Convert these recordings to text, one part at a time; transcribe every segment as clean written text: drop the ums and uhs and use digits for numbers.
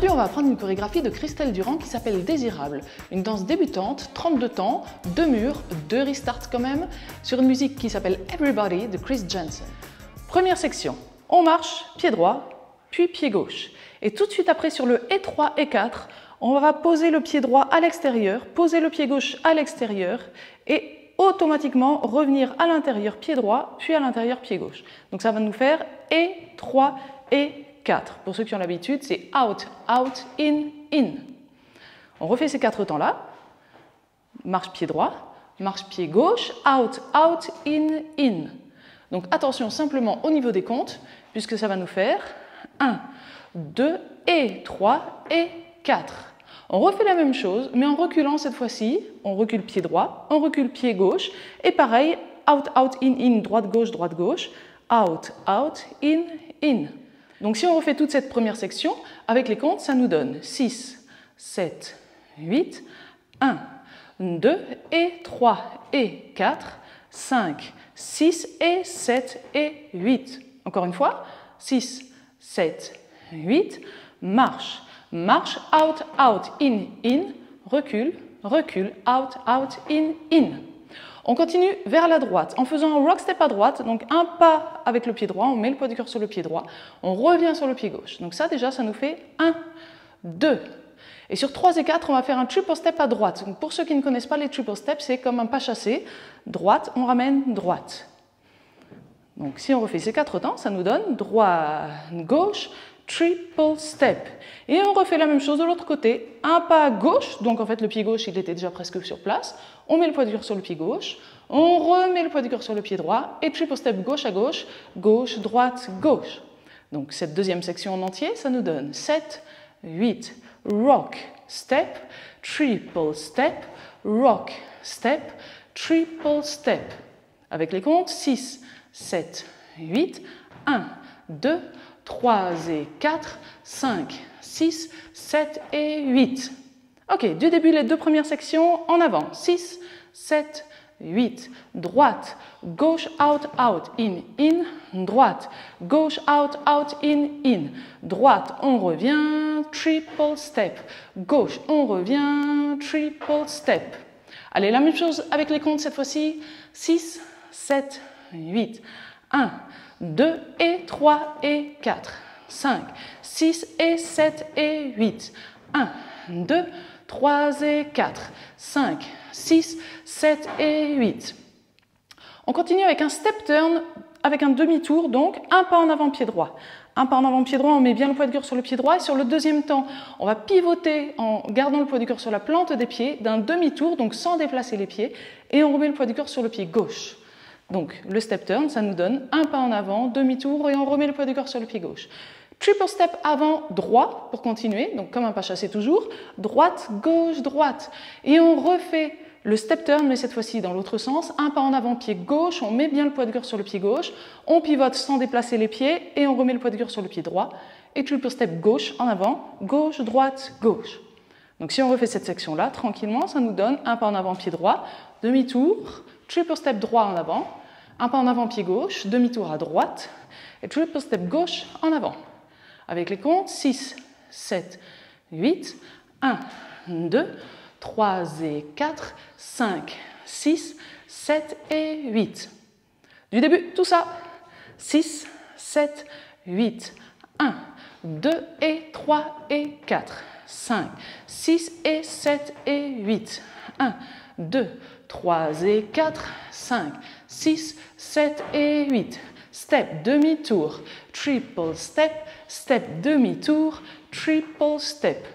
Aujourd'hui, on va apprendre une chorégraphie de Christelle Durand qui s'appelle Désirable. Une danse débutante, 32 temps, 2 murs, 2 restarts quand même, sur une musique qui s'appelle Everybody de Chris Jensen. Première section, on marche, pied droit, puis pied gauche. Et tout de suite après, sur le E3, E4, on va poser le pied droit à l'extérieur, poser le pied gauche à l'extérieur et automatiquement revenir à l'intérieur pied droit, puis à l'intérieur pied gauche. Donc ça va nous faire E3, E4. Pour ceux qui ont l'habitude, c'est out, out, in, in. On refait ces 4 temps-là. Marche pied droit, marche pied gauche, out, out, in, in. Donc attention simplement au niveau des comptes, puisque ça va nous faire 1, 2, et 3, et 4. On refait la même chose, mais en reculant cette fois-ci. On recule pied droit, on recule pied gauche, et pareil, out, out, in, droite, gauche, out, out, in. Donc si on refait toute cette première section, avec les comptes, ça nous donne 6, 7, 8, 1, 2, et 3, et 4, 5, 6, et 7, et 8. Encore une fois, 6, 7, 8, marche, marche, out, out, in, recule, recule, out, out, in. On continue vers la droite en faisant un rock step à droite, donc un pas avec le pied droit, on met le poids du corps sur le pied droit, on revient sur le pied gauche. Donc ça déjà, ça nous fait 1, 2. Et sur 3 et 4, on va faire un triple step à droite. Donc pour ceux qui ne connaissent pas les triple steps, c'est comme un pas chassé. Droite, on ramène droite. Donc si on refait ces 4 temps, ça nous donne droite, gauche, triple step. Et on refait la même chose de l'autre côté. Un pas à gauche, donc en fait le pied gauche il était déjà presque sur place. On met le poids du corps sur le pied gauche, on remet le poids du corps sur le pied droit et triple step gauche à gauche, gauche, droite, gauche. Donc cette deuxième section en entier, ça nous donne 7, 8, rock, step, triple step, rock, step, triple step. Avec les comptes 6, 7, 8, 1, 2, 3 et 4, 5, 6, 7 et 8. Ok, du début, les 2 premières sections en avant. 6, 7, 8. Droite, gauche, out, out, in, droite, gauche, out, out, in. Droite, on revient, triple step. Gauche, on revient, triple step. Allez, la même chose avec les comptes cette fois-ci. 6, 7, 8. 1, 2 et 3 et 4, 5, 6 et 7 et 8, 1, 2, 3 et 4, 5, 6, 7 et 8. On continue avec un step turn, avec un demi-tour, donc un pas en avant pied droit. Un pas en avant pied droit, on met bien le poids du corps sur le pied droit et sur le deuxième temps, on va pivoter en gardant le poids du corps sur la plante des pieds d'un demi-tour, donc sans déplacer les pieds, et on remet le poids du corps sur le pied gauche. Donc le step turn, ça nous donne un pas en avant, demi-tour et on remet le poids du corps sur le pied gauche. Triple step avant, droit pour continuer, donc comme un pas chassé toujours, droite, gauche, droite. Et on refait le step turn, mais cette fois-ci dans l'autre sens, un pas en avant, pied gauche, on met bien le poids du corps sur le pied gauche, on pivote sans déplacer les pieds et on remet le poids du corps sur le pied droit. Et triple step gauche en avant, gauche, droite, gauche. Donc si on refait cette section-là, tranquillement, ça nous donne un pas en avant, pied droit, demi-tour, triple step droit en avant, un pas en avant pied gauche, demi-tour à droite et triple step gauche en avant. Avec les comptes 6, 7, 8, 1, 2, 3 et 4, 5, 6, 7 et 8. Du début, tout ça. 6, 7, 8, 1, 2 et 3 et 4, 5, 6 et 7 et 8, 1, 2, 3 et 4, 5, 6, 7 et 8. Step, demi-tour, triple step, step, demi-tour, triple step.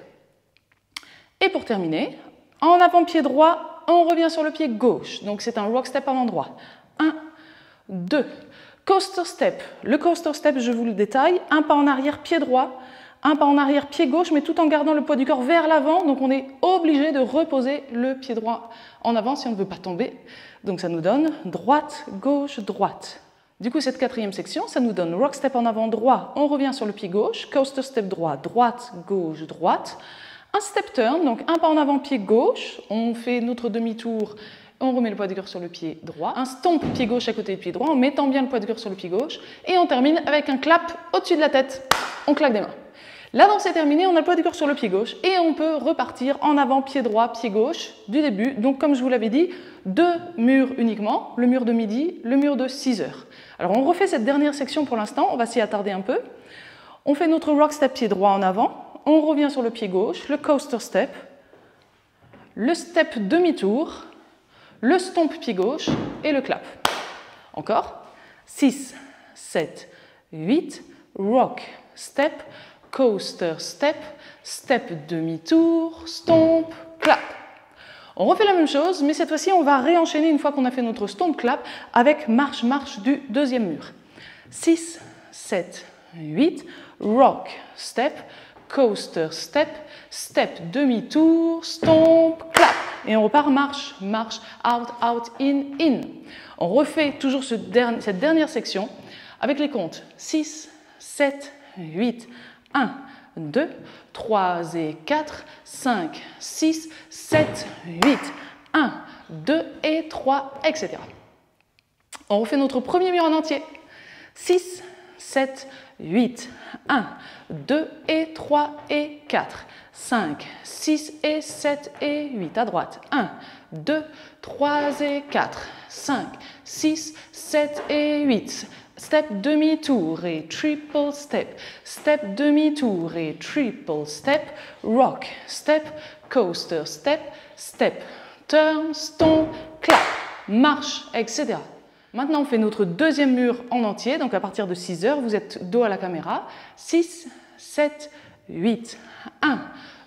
Et pour terminer, en avant pied droit, on revient sur le pied gauche. Donc c'est un rock step avant droit. 1, 2. Coaster step. Le coaster step, je vous le détaille. Un pas en arrière, pied droit. Un pas en arrière, pied gauche, mais tout en gardant le poids du corps vers l'avant. Donc on est obligé de reposer le pied droit en avant si on ne veut pas tomber. Donc ça nous donne droite, gauche, droite. Du coup, cette quatrième section, ça nous donne rock step en avant droit, on revient sur le pied gauche, coaster step droit, droite, gauche, droite. Un step turn, donc un pas en avant, pied gauche, on fait notre demi-tour, on remet le poids du corps sur le pied droit. Un stomp pied gauche à côté du pied droit, en mettant bien le poids du corps sur le pied gauche. Et on termine avec un clap au-dessus de la tête, on claque des mains. La danse est terminée, on a le poids du corps sur le pied gauche et on peut repartir en avant, pied droit, pied gauche du début. Donc comme je vous l'avais dit, 2 murs uniquement, le mur de midi, le mur de 6 heures. Alors on refait cette dernière section pour l'instant, on va s'y attarder un peu. On fait notre rock step pied droit en avant, on revient sur le pied gauche, le coaster step, le step demi-tour, le stomp pied gauche et le clap. Encore, 6, 7, 8, rock, step, coaster, step, step demi-tour, stomp, clap. On refait la même chose, mais cette fois-ci, on va réenchaîner une fois qu'on a fait notre stomp, clap, avec marche, marche du deuxième mur. 6, 7, 8, rock, step, coaster, step, step demi-tour, stomp, clap. Et on repart marche, marche, out, out, in, in. On refait toujours cette dernière section avec les comptes 6, 7, 8, 1, 2, 3 et 4, 5, 6, 7, 8, 1, 2 et 3, etc. On refait notre premier mur en entier. 6, 7, 8, 1, 2 et 3 et 4, 5, 6 et 7 et 8 à droite. 1, 2, 3 et 4, 5, 6, 7 et 8. Step demi-tour et triple step, step demi-tour et triple step, rock, step, coaster, step, step, turn, stomp, clap, marche, etc. Maintenant, on fait notre deuxième mur en entier, donc à partir de 6 heures, vous êtes dos à la caméra. 6, 7, 8, 1,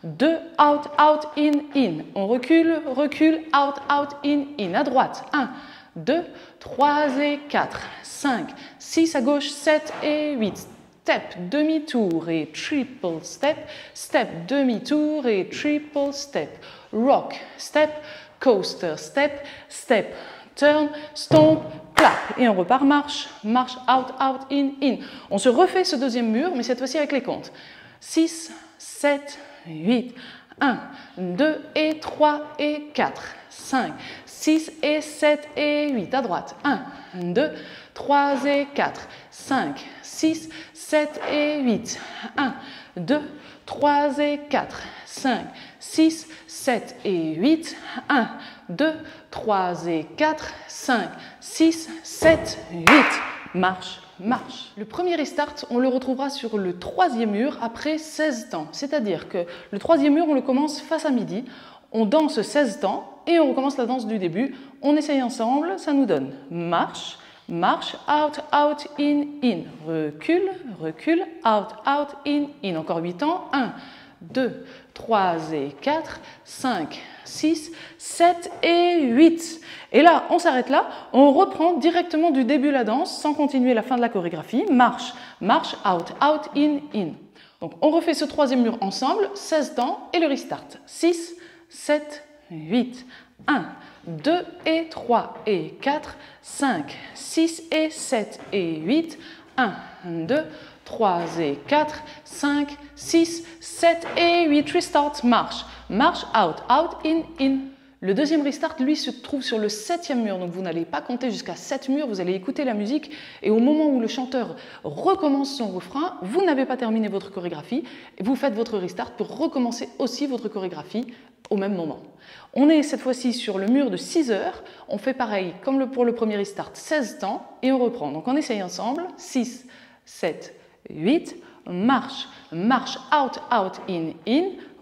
2, out, out, in, in. On recule, recule, out, out, in, à droite. 1, 2, 3 et 4, 5, 6 à gauche, 7 et 8. Step, demi-tour et triple step, step, demi-tour et triple step. Rock, step, coaster, step, step, turn, stomp, clap. Et on repart marche, marche, out, out, in. On se refait ce deuxième mur, mais cette fois-ci avec les comptes. 6, 7, 8, 1, 2 et 3 et 4, 5, 6 et 7 et 8 à droite. 1, 2, 3 et 4, 5, 6, 7 et 8. 1, 2, 3 et 4, 5, 6, 7 et 8. 1, 2, 3 et 4, 5, 6, 7, 8. Marche, marche. Le premier restart, on le retrouvera sur le troisième mur après 16 temps. C'est-à-dire que le troisième mur, on le commence face à midi, on danse 16 temps et on recommence la danse du début. On essaye ensemble, ça nous donne marche, marche, out, out, in. Recule, recule, out, out, in. Encore 8 temps. 1, 2, 3 et 4, 5, 6, 7 et 8. Et là, on s'arrête là, on reprend directement du début la danse sans continuer la fin de la chorégraphie. Marche, marche, out, out, in. Donc on refait ce troisième mur ensemble, 16 temps et le restart. 6, 7, 8, 1, 2 et 3 et 4, 5, 6 et 7 et 8, 1, 2, 3 et 4, 5, 6, 7 et 8, restart, marche, marche, out, out, in. Le deuxième restart, lui, se trouve sur le 7e mur, donc vous n'allez pas compter jusqu'à 7 murs, vous allez écouter la musique et au moment où le chanteur recommence son refrain, vous n'avez pas terminé votre chorégraphie, et vous faites votre restart pour recommencer aussi votre chorégraphie au même moment. On est cette fois-ci sur le mur de 6 heures, on fait pareil comme pour le premier restart, 16 temps et on reprend. Donc on essaye ensemble, 6, 7, 8, marche, marche, out, out, in,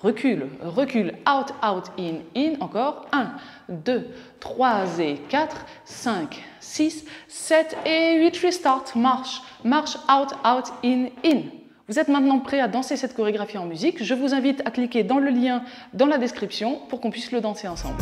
recule, recule, out, out, in, encore 1, 2, 3 et 4, 5, 6, 7 et 8, restart, marche, marche, out, out, in. Vous êtes maintenant prêt à danser cette chorégraphie en musique. Je vous invite à cliquer dans le lien dans la description pour qu'on puisse le danser ensemble.